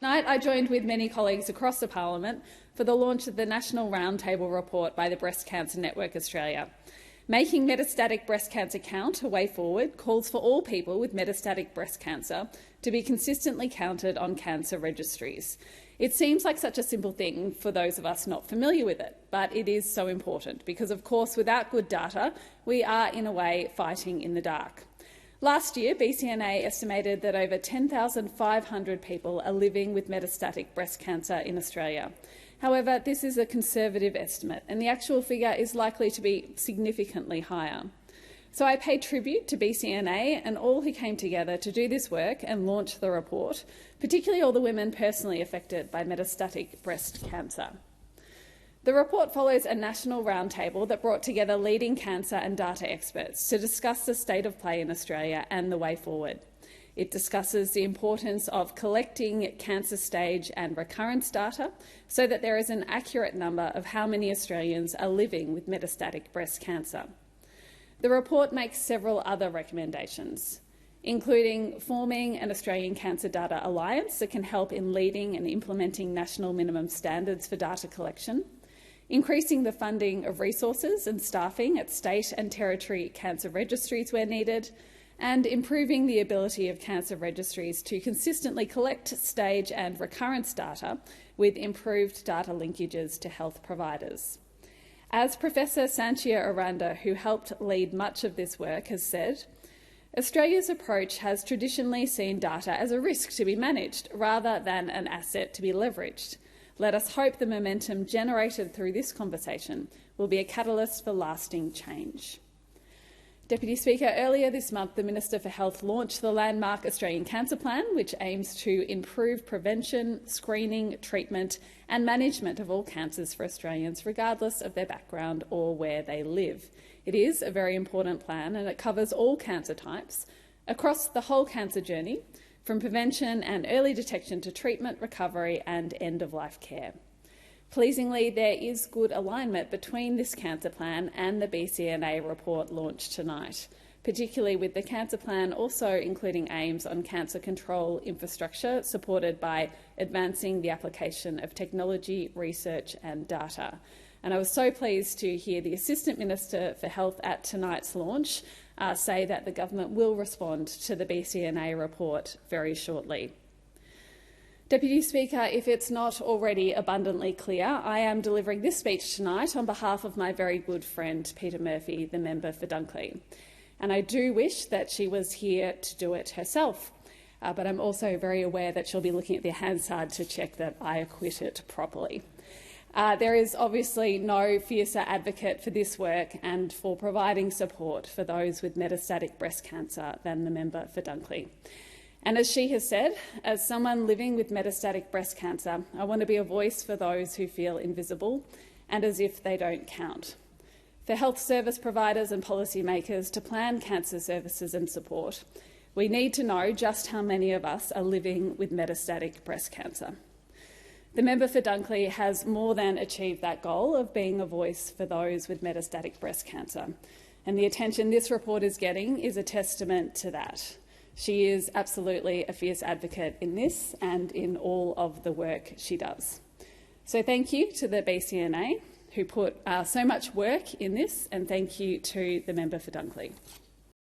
Tonight, I joined with many colleagues across the Parliament for the launch of the National Roundtable report by the Breast Cancer Network Australia. Making metastatic breast cancer count, a way forward, calls for all people with metastatic breast cancer to be consistently counted on cancer registries. It seems like such a simple thing for those of us not familiar with it, but it is so important because, of course, without good data, we are, in a way, fighting in the dark. Last year, BCNA estimated that over 10,500 people are living with metastatic breast cancer in Australia. However, this is a conservative estimate, and the actual figure is likely to be significantly higher. So I pay tribute to BCNA and all who came together to do this work and launch the report, particularly all the women personally affected by metastatic breast cancer. The report follows a national roundtable that brought together leading cancer and data experts to discuss the state of play in Australia and the way forward. It discusses the importance of collecting cancer stage and recurrence data so that there is an accurate number of how many Australians are living with metastatic breast cancer. The report makes several other recommendations, including forming an Australian Cancer Data Alliance that can help in leading and implementing national minimum standards for data collection, increasing the funding of resources and staffing at state and territory cancer registries where needed, and improving the ability of cancer registries to consistently collect stage and recurrence data with improved data linkages to health providers. As Professor Sanchia Aranda, who helped lead much of this work, has said, Australia's approach has traditionally seen data as a risk to be managed rather than an asset to be leveraged. Let us hope the momentum generated through this conversation will be a catalyst for lasting change. Deputy Speaker, earlier this month, the Minister for Health launched the landmark Australian Cancer Plan, which aims to improve prevention, screening, treatment and management of all cancers for Australians, regardless of their background or where they live. It is a very important plan and it covers all cancer types across the whole cancer journey, from prevention and early detection to treatment, recovery and end-of-life care. Pleasingly, there is good alignment between this cancer plan and the BCNA report launched tonight, particularly with the cancer plan also including aims on cancer control infrastructure supported by advancing the application of technology, research and data. And I was so pleased to hear the Assistant Minister for Health at tonight's launch say that the government will respond to the BCNA report very shortly. Deputy Speaker, if it's not already abundantly clear, I am delivering this speech tonight on behalf of my very good friend Peter Murphy, the member for Dunkley. And I do wish that she was here to do it herself, but I'm also very aware that she'll be looking at the Hansard to check that I acquit it properly. There is obviously no fiercer advocate for this work and for providing support for those with metastatic breast cancer than the member for Dunkley. And as she has said, as someone living with metastatic breast cancer, I want to be a voice for those who feel invisible and as if they don't count. For health service providers and policymakers to plan cancer services and support, we need to know just how many of us are living with metastatic breast cancer. The member for Dunkley has more than achieved that goal of being a voice for those with metastatic breast cancer, and the attention this report is getting is a testament to that. She is absolutely a fierce advocate in this and in all of the work she does. So thank you to the BCNA who put so much work in this, and thank you to the member for Dunkley.